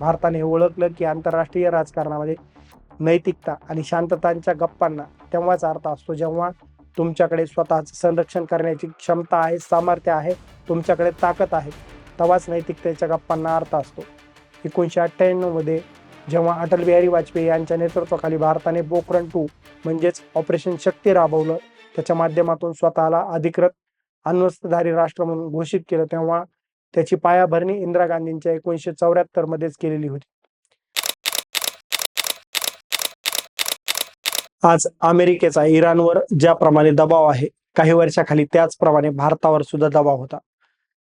भारताने हे ओळखलं की आंतरराष्ट्रीय राजकारणामध्ये नैतिकता आणि शांततांच्या गप्पांना तेव्हाच अर्थ असतो जेव्हा तुमच्याकडे स्वतःचं संरक्षण करण्याची क्षमता आहे, सामर्थ्य आहे, तुमच्याकडे ताकद आहे, तेव्हाच नैतिकतेच्या गप्पांना अर्थ असतो. 1998 मध्ये जेव्हा अटल बिहारी वाजपेयी यांच्या नेतृत्वाखाली भारताने पोखरण-2 म्हणजेच ऑपरेशन शक्ती राबवलं, त्याच्या माध्यमातून स्वतःला अधिकृत अण्वस्त्रधारी राष्ट्र म्हणून घोषित केलं, तेव्हा त्याची पायाभरणी इंदिरा गांधींच्या 1974 मध्येच केलेली होती. आज अमेरिकेचा इराणवर ज्याप्रमाणे दबाव आहे, काही वर्षाखाली त्याचप्रमाणे भारतावर सुद्धा दबाव होता.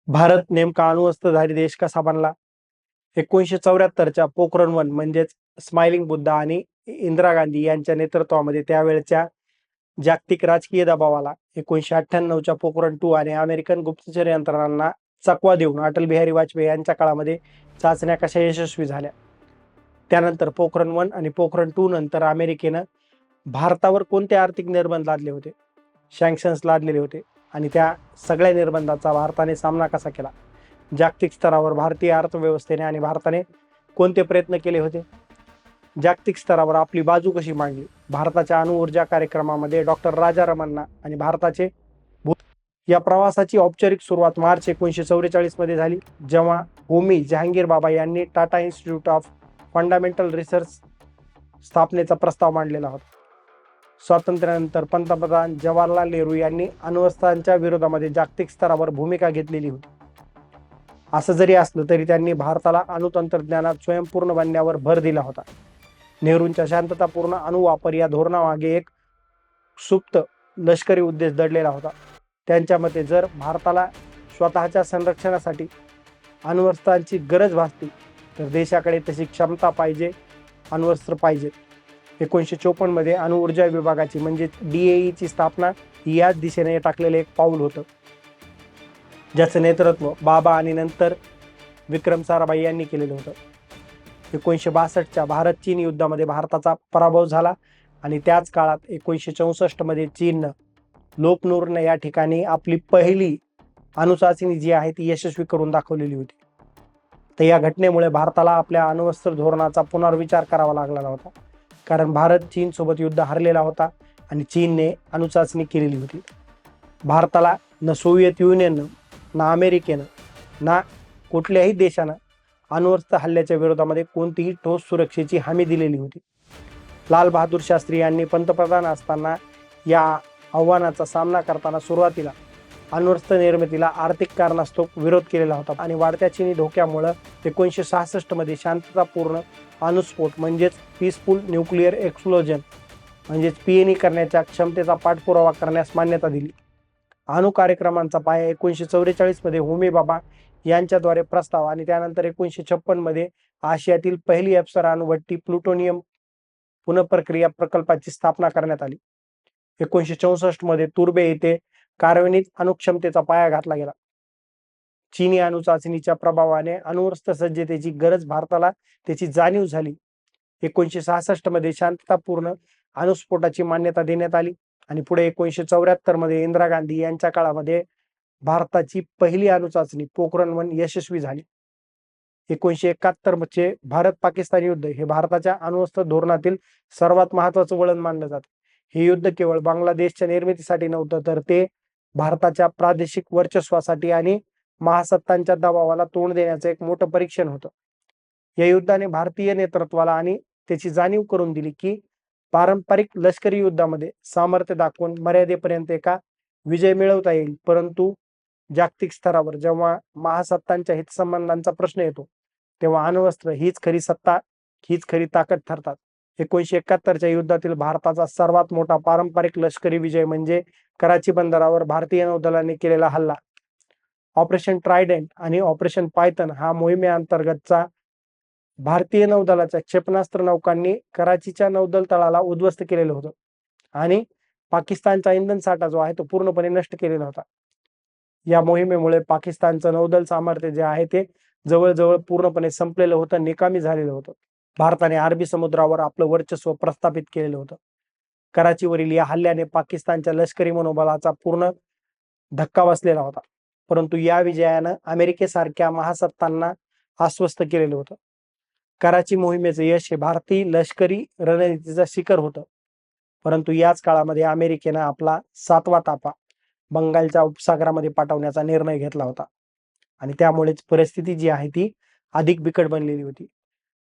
भारत नेमका अण्वस्त्रधारी देश कसा बनला? 1974च्या पोखरण-1 म्हणजेच स्माइलिंग बुद्धा आणि इंदिरा गांधी यांच्या नेतृत्वामध्ये त्यावेळच्या जागतिक राजकीय दबावाला 1998च्या पोखरण-2 आणि अमेरिकन गुप्तचर यंत्रणांना चकवा देऊन अटल बिहारी वाजपेयी यांच्या काळामध्ये चाचण्या कशा यशस्वी झाल्या. त्यानंतर पोखरण-1 आणि पोखरण-2 नंतर अमेरिकेनं भारतावर कोणते आर्थिक निर्बंध लादले होते, सँक्शन्स लादलेले होते आणि त्या सगळ्या निर्बंधाचा भारताने सामना कसा केला. जागतिक स्तरावर भारतीय अर्थव्यवस्थेने आणि भारताने कोणते प्रयत्न केले होते. जागतिक स्तरावर आपली बाजू कशी मांडली. भारताच्या अणुऊर्जा कार्यक्रमामध्ये डॉक्टर राजा रमन्ना आणि भारताचे या प्रवासाची औपचारिक सुरुवात मार्च 1944 मध्ये झाली, जेव्हा होमी जहांगीर बाबा यांनी Tata institute of fundamental research स्थापनेचा प्रस्ताव मांडलेला होता. स्वातंत्र्यानंतर पंतप्रधान जवाहरलाल नेहरू यांनी अण्वस्त्रांच्या विरोधामध्ये जागतिक स्तरावर भूमिका घेतलेली होती. असं जरी असलं तरी त्यांनी भारताला अणुतंत्रज्ञानात स्वयंपूर्ण बनण्यावर भर दिला होता. नेहरूंच्या शांततापूर्ण अणुवापर या धोरणामागे एक सुप्त लष्करी उद्देश दडलेला होता. त्यांच्या मते जर भारताला स्वतःच्या संरक्षणासाठी अण्वस्त्रांची गरज भासली तर देशाकडे तशी क्षमता पाहिजे, अण्वस्त्र पाहिजेत. 1954 मध्ये अणुऊर्जा विभागाची म्हणजे DAEची स्थापना याच दिशेने टाकलेलं एक पाऊल होतं, ज्याचं नेतृत्व बाबा आणि नंतर विक्रम साराभाई यांनी केलेलं होतं. 1962च्या भारत चीन युद्धामध्ये भारताचा पराभव झाला आणि त्याच काळात 1964 मध्ये चीननं लोपनूरनं या ठिकाणी आपली पहिली अणुचाचणी जी आहे ती यशस्वी करून दाखवलेली होती. तर या घटनेमुळे भारताला आपल्या अण्वस्त्र धोरणाचा पुनर्विचार करावा लागलेला होता, कारण भारत चीन सोबत युद्ध हरलेला होता आणि चीनने अणुचाचणी केलेली होती. भारताला न सोव्हिएत युनियननं, ना अमेरिकेनं, ना कुठल्याही देशानं अण्वस्त्र हल्ल्याच्या विरोधामध्ये कोणतीही ठोस सुरक्षेची हमी दिलेली होती. लाल बहादूर शास्त्री यांनी पंतप्रधान असताना या आव्हानाचा सामना करताना सुरुवातीला अण्वस्त्र निर्मितीला आर्थिक कारणास्तव विरोध केलेला होता आणि वाढत्या चीनी धोक्यामुळे 1966 मध्ये शांततापूर्ण अणुस्फोट म्हणजेच पीसफुल न्यूक्लिअर एक्सप्लोजन म्हणजेच PNE करण्याच्या क्षमतेचा पाठपुरावा करण्यास मान्यता दिली. अणु कार्यक्रमांचा पाया 1944 मध्ये होमी बाबा यांच्याद्वारे प्रस्ताव आणि त्यानंतर 1956 मध्ये आशियातील पहिली अप्सरा अणुभट्टी प्लुटोनियम पुनःप्रक्रिया प्रकल्पाची स्थापना करण्यात आली. 1964 मध्ये तुर्बे येथे कार्बनिक अणुक्षमतेचा पाया घातला गेला. चीनी अणुचाचणीच्या प्रभावाने अणुअस्त्र सज्जतेची गरज भारताला त्याची जाणीव झाली. 1966 मध्ये शांततापूर्ण अणुस्फोटाची मान्यता देण्यात आली आणि पुढे 1974 मध्ये इंदिरा गांधी यांच्या काळामध्ये भारताची पहिली अणुचाचणी पोखरण-1 यशस्वी झाली. 1971 चे भारत पाकिस्तान युद्ध हे भारताच्या अणुअस्त्र धोरणातील सर्वात महत्वाचं वळण मानलं जातं. हे युद्ध केवळ बांगलादेशच्या निर्मितीसाठी नव्हतं, तर ते भारताच्या प्रादेशिक वर्चस्वासाठी आणि महासत्तांच्या दबावाला तोंड देण्याचं एक मोठं परीक्षण होतं. या युद्धाने भारतीय नेतृत्वाला आणि त्याची जाणीव करून दिली की पारंपरिक लष्करी युद्धामध्ये सामर्थ्य दाखवून मर्यादेपर्यंत एका विजय मिळवता येईल, परंतु जागतिक स्तरावर जेव्हा महासत्तांच्या हितसंबंधांचा प्रश्न येतो तेव्हा अण्वस्त्र हीच खरी सत्ता, हीच खरी ताकद ठरतात. 1971च्या युद्धातील भारताचा सर्वात मोठा पारंपरिक लष्करी विजय म्हणजे कराची बंदरावर भारतीय नौदलाने केलेला हल्ला. ऑपरेशन ट्रायडेंट आणि ऑपरेशन पायथन हा मोहिमेअंतर्गतचा भारतीय नौदलाच्या क्षेपणास्त्र नौकांनी कराचीच्या नौदल तळाला उद्ध्वस्त केलेलं होतं आणि पाकिस्तानचा इंधन साठा जो आहे तो पूर्णपणे नष्ट केलेला होता. या मोहिमेमुळे पाकिस्तानचं नौदल सामर्थ्य जे आहे ते जवळजवळ पूर्णपणे संपलेलं होतं, निकामी झालेलं होतं. भारताने अरबी समुद्रावर आपलं वर्चस्व प्रस्थापित केलेलं होतं. कराचीवरील या हल्ल्याने पाकिस्तानच्या लष्करी मनोबलाचा पूर्ण धक्का बसलेला होता, परंतु या विजयानं अमेरिकेसारख्या महासत्तांना आश्वस्त केलेलं होतं. कराची मोहिमेचं यश हे भारतीय लष्करी रणनीतीचं शिखर होतं. परंतु याच काळामध्ये अमेरिकेनं आपला 7वा ताफा बंगालच्या उपसागरामध्ये पाठवण्याचा निर्णय घेतला होता आणि त्यामुळेच परिस्थिती जी आहे ती अधिक बिकट बनलेली होती.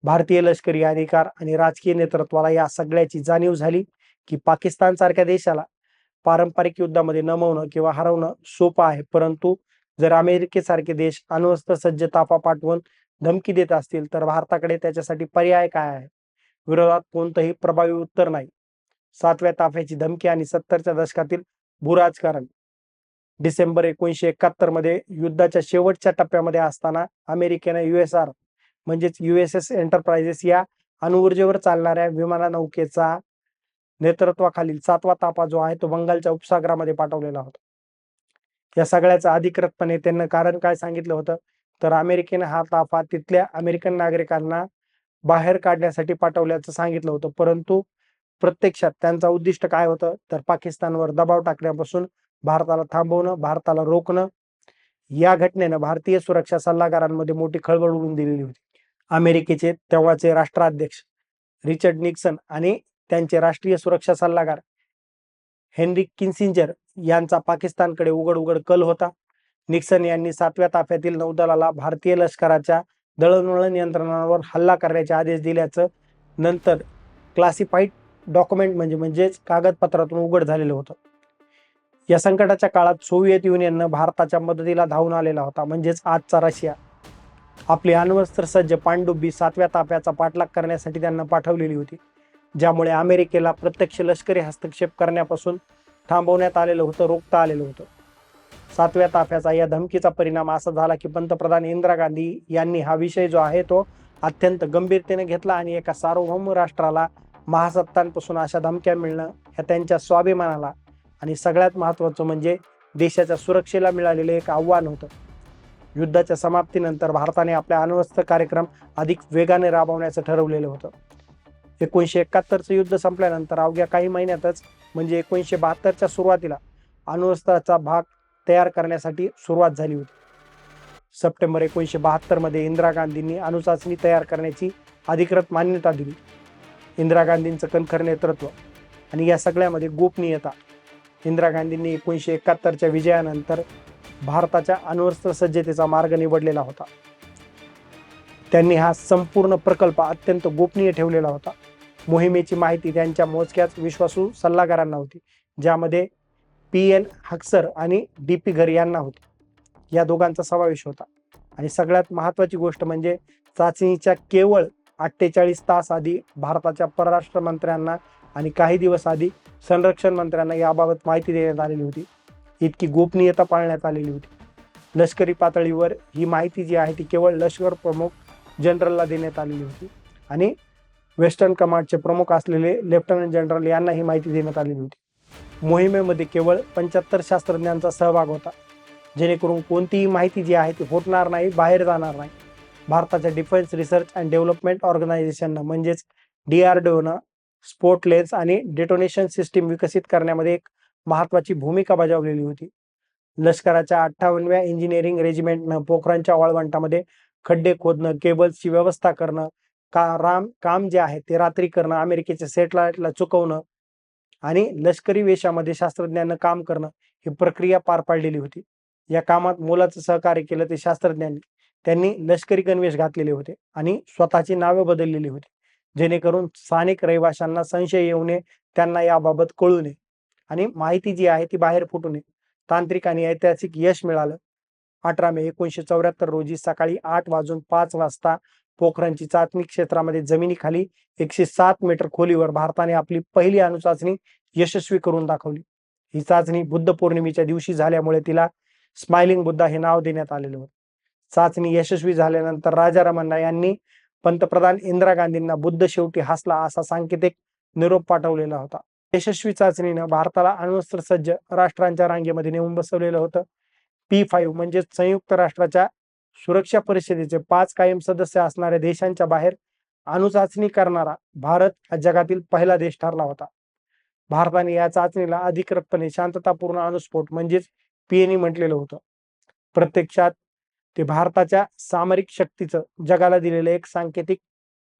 भारतीय लष्करी अधिकार आणि राजकीय नेतृत्वाला या सगळ्याची जाणीव झाली की पाकिस्तान सारख्या देशाला पारंपरिक युद्धामध्ये नमवणं किंवा हरवणं सोपं आहे, परंतु जर अमेरिकेसारखे देश अण्वस्त्र सज्ज ताफा पाठवून धमकी देत असतील तर भारताकडे त्याच्यासाठी पर्याय काय आहे? विरोधात कोणतंही प्रभावी उत्तर नाही. 7व्या ताफ्याची धमकी आणि 70च्या दशकातील भूराजकारण. डिसेंबर 1971 मध्ये युद्धाच्या शेवटच्या टप्प्यामध्ये असताना अमेरिकेनं USR म्हणजेच USS एंटरप्राइजेस या अणुऊर्जेवर चालणाऱ्या विमाननौकेचा नेतृत्वाखालील 7वा ताफा जो आहे तो बंगालच्या उपसागरामध्ये पाठवलेला होता. या सगळ्याचं अधिकृतपणे त्यांनी कारण काय सांगितलं होतं, तर अमेरिकेनं हा ताफा तिथल्या अमेरिकन नागरिकांना बाहेर काढण्यासाठी पाठवल्याचं सांगितलं होतं. परंतु प्रत्यक्षात त्यांचं उद्दिष्ट काय होतं, तर पाकिस्तानवर दबाव टाकण्यापासून भारताला थांबवणं, भारताला रोखणं. या घटनेनं भारतीय सुरक्षा सल्लागारांमध्ये मोठी खळबळ उडवून दिलेली होती. अमेरिकेचे तेव्हाचे राष्ट्राध्यक्ष रिचर्ड निक्सन आणि त्यांचे राष्ट्रीय सुरक्षा सल्लागार हेनरी किसिंजर यांचा पाकिस्तानकडे उघड उघड कल होता. निक्सन यांनी 7व्या ताफ्यातील नौदलाला भारतीय लष्कराच्या दळणवळण यंत्रणांवर हल्ला करण्याचे आदेश दिल्याचं नंतर क्लासिफाईड डॉक्युमेंट म्हणजेच कागदपत्रातून उघड झालेलं होतं. या संकटाच्या काळात सोव्हिएत युनियननं भारताच्या मदतीला धावून आलेला होता, म्हणजेच आजचा रशिया. आपली अण्वस्त्र सज्ज पाणडुबी 7व्या ताफ्याचा पाठलाग करण्यासाठी त्यांना पाठवलेली होती, ज्यामुळे अमेरिकेला प्रत्यक्ष लष्करी हस्तक्षेप करण्यापासून थांबवण्यात आलेलं होतं, रोखता आलेलं होतं. 7व्या ताफ्याचा या धमकीचा परिणाम असा झाला की पंतप्रधान इंदिरा गांधी यांनी हा विषय जो आहे तो अत्यंत गंभीरतेने घेतला आणि एका सार्वभौम राष्ट्राला महासत्तांपासून अशा धमक्या मिळणं ह्या त्यांच्या स्वाभिमानाला आणि सगळ्यात महत्त्वाचं म्हणजे देशाच्या सुरक्षेला मिळालेलं एक आव्हान होतं. युद्धाच्या समाप्तीनंतर भारताने आपल्या अण्वस्त्र कार्यक्रम अधिक वेगाने राबवण्याचं ठरवलेलं होतं. 1971चं युद्ध संपल्यानंतर अवघ्या काही महिन्यातच म्हणजे 1972च्या सुरुवातीला अण्वस्त्राचा भाग तयार करण्यासाठी सुरुवात झाली होती. सप्टेंबर 1972 मध्ये इंदिरा गांधींनी अणुचाचणी तयार करण्याची अधिकृत मान्यता दिली. इंदिरा गांधींचं कणखर नेतृत्व आणि या सगळ्यामध्ये गोपनीयता. इंदिरा गांधींनी 1971च्या विजयानंतर भारताच्या अण्वस्त्र सज्जतेचा मार्ग निवडलेला होता. त्यांनी हा संपूर्ण प्रकल्प अत्यंत गोपनीय ठेवलेला होता. मोहिमेची माहिती त्यांच्या मोजक्याच विश्वासू सल्लागारांना होती, ज्यामध्ये PN हक्सर आणि DP घर यांना होती. या दोघांचा समावेश होता. आणि सगळ्यात महत्त्वाची गोष्ट म्हणजे चाचणीच्या केवळ 48 तास आधी भारताच्या परराष्ट्र मंत्र्यांना आणि काही दिवस आधी संरक्षण मंत्र्यांना याबाबत माहिती देण्यात आलेली होती. इतकी गोपनीयता पाळण्यात आलेली होती. लष्करी पातळीवर ही माहिती जी आहे ती केवळ लष्कर प्रमुख जनरलला देण्यात आलेली होती आणि वेस्टर्न कमांडचे प्रमुख असलेले लेफ्टनंट जनरल यांना ही माहिती देण्यात आलेली होती. मोहिमेमध्ये केवळ 75 शास्त्रज्ञांचा सहभाग होता, जेणेकरून कोणतीही माहिती जी आहे ती फुटणार नाही, बाहेर जाणार नाही. भारताच्या डिफेन्स रिसर्च अँड डेव्हलपमेंट ऑर्गनायझेशननं म्हणजेच DRDOनं स्फोट लेन्स आणि डेटोनेशन सिस्टीम विकसित करण्यामध्ये एक महत्त्वाची भूमिका बजावलेली होती. लष्कराच्या 58व्या इंजिनिअरिंग रेजिमेंटनं पोखरणच्या वाळवंटामध्ये खड्डे खोदणं, केबल्सची व्यवस्था करणं, काम जे आहे ते रात्री करणं, अमेरिकेच्या सॅटेलाइटला चुकवणं आणि लष्करी वेशामध्ये शास्त्रज्ञांना काम करणं ही प्रक्रिया पार पाडलेली होती. या कामात मोलाचं सहकार्य केलं ते शास्त्रज्ञांनी. त्यांनी लष्करी गणवेश घातलेले होते आणि स्वतःची नावे बदललेली होती, जेणेकरून स्थानिक रहिवाशांना संशय येऊ नये, त्यांना याबाबत कळू नये आणि माहिती जी आहे ती बाहेर फुटू नये. तांत्रिक आणि ऐतिहासिक यश मिळालं. 18 मे 1974 रोजी सकाळी 8:05 वाजता पोखरणची चाचणी क्षेत्रामध्ये जमिनीखाली 107 मीटर खोलीवर भारताने आपली पहिली अणुचाचणी यशस्वी करून दाखवली. ही चाचणी बुद्ध पौर्णिमेच्या दिवशी झाल्यामुळे तिला स्माइलिंग बुद्धा हे नाव देण्यात आलेलं होतं. चाचणी यशस्वी झाल्यानंतर राजा रमन्ना यांनी पंतप्रधान इंदिरा गांधींना बुद्ध शेवटी हसला असा सांकेतिक निरोप पाठवलेला होता. यशस्वी चाचणीनं भारताला अण्वस्त्र सज्ज राष्ट्रांच्या रांगेमध्ये नेऊन बसवलेलं होतं. P5 म्हणजे संयुक्त राष्ट्राच्या सुरक्षा परिषदेचे 5 कायम सदस्य असणाऱ्या देशांच्या बाहेर अणुचाचणी करणारा भारत हा जगातील पहिला देश ठरला होता. भारताने या चाचणीला अधिकृतपणे शांततापूर्ण अणुस्फोट म्हणजेच PNE म्हटलेलं होतं. प्रत्यक्षात ते भारताच्या सामरिक शक्तीचं जगाला दिलेलं एक सांकेतिक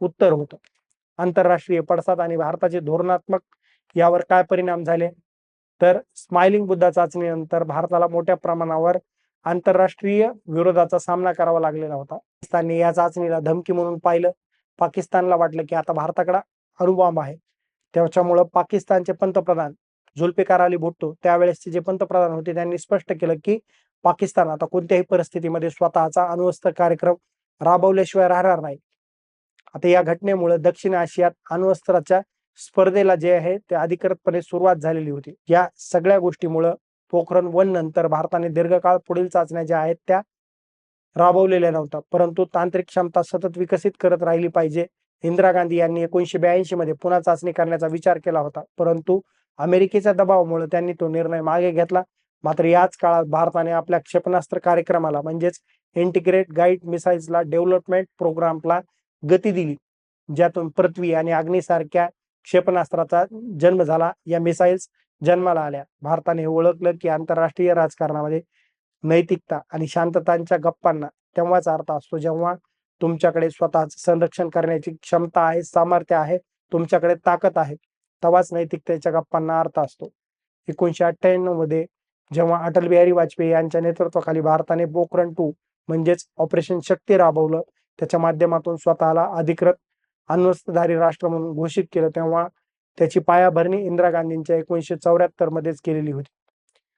उत्तर होतं. आंतरराष्ट्रीय पडसाद आणि भारताचे धोरणात्मक यावर काय परिणाम झाले, तर स्माइलिंग बुद्धा चाचणीनंतर भारताला मोठ्या प्रमाणावर आंतरराष्ट्रीय विरोधाचा सामना करावा लागलेला होता. पाकिस्तानने या चाचणीला धमकी म्हणून पाहिलं. पाकिस्तानला वाटलं की आता भारताकडे अणुबॉम्ब आहे. त्याच्यामुळं पाकिस्तानचे पंतप्रधान जुल्फिकार अली भुट्टो, त्यावेळेसचे जे पंतप्रधान होते, त्यांनी स्पष्ट केलं की पाकिस्तान आता कोणत्याही परिस्थितीमध्ये स्वतःचा अण्वस्त्र कार्यक्रम राबवल्याशिवाय राहणार नाही. आता या घटनेमुळे दक्षिण आशियात अण्वस्त्राच्या स्पर्धेला जे आहे ते अधिकृतपणे सुरुवात झालेली होती. या सगळ्या गोष्टीमुळे पोखरण 1 नंतर भारताने दीर्घकाळ पुढील चाचण्या ज्या आहेत त्या राबवलेल्या नव्हत्या, परंतु तांत्रिक क्षमता सतत विकसित करत राहिली पाहिजे. इंदिरा गांधी यांनी 1982 मध्ये पुन्हा चाचणी करण्याचा विचार केला होता, परंतु अमेरिकेच्या दबावामुळे त्यांनी तो निर्णय मागे घेतला. मात्र याच काळात भारताने आपल्या क्षेपणास्त्र कार्यक्रमाला म्हणजेच इंटिग्रेट गाईड मिसाईल्सला डेव्हलपमेंट प्रोग्रामला गती दिली, ज्यातून पृथ्वी आणि अग्नीसारख्या क्षेपणास्त्राचा जन्म झाला. या मिसाईल्स जन्माला आल्या. भारताने हे ओळखलं की आंतरराष्ट्रीय राजकारणामध्ये नैतिकता आणि शांततांच्या गप्पांना तेव्हाच अर्थ असतो जेव्हा तुमच्याकडे स्वतःच संरक्षण करण्याची क्षमता आहे, सामर्थ्य आहे, तुमच्याकडे ताकद आहे, तेव्हाच नैतिकतेच्या गप्पांना अर्थ असतो. 1998 मध्ये जेव्हा अटल बिहारी वाजपेयी यांच्या नेतृत्वाखाली भारताने पोखरण 2 म्हणजेच ऑपरेशन शक्ती राबवलं, त्याच्या माध्यमातून स्वतःला अधिकृत अण्वस्त्रधारी राष्ट्र म्हणून घोषित केलं, तेव्हा त्याची पायाभरणी इंदिरा गांधींच्या 1974 मध्येच केलेली होती.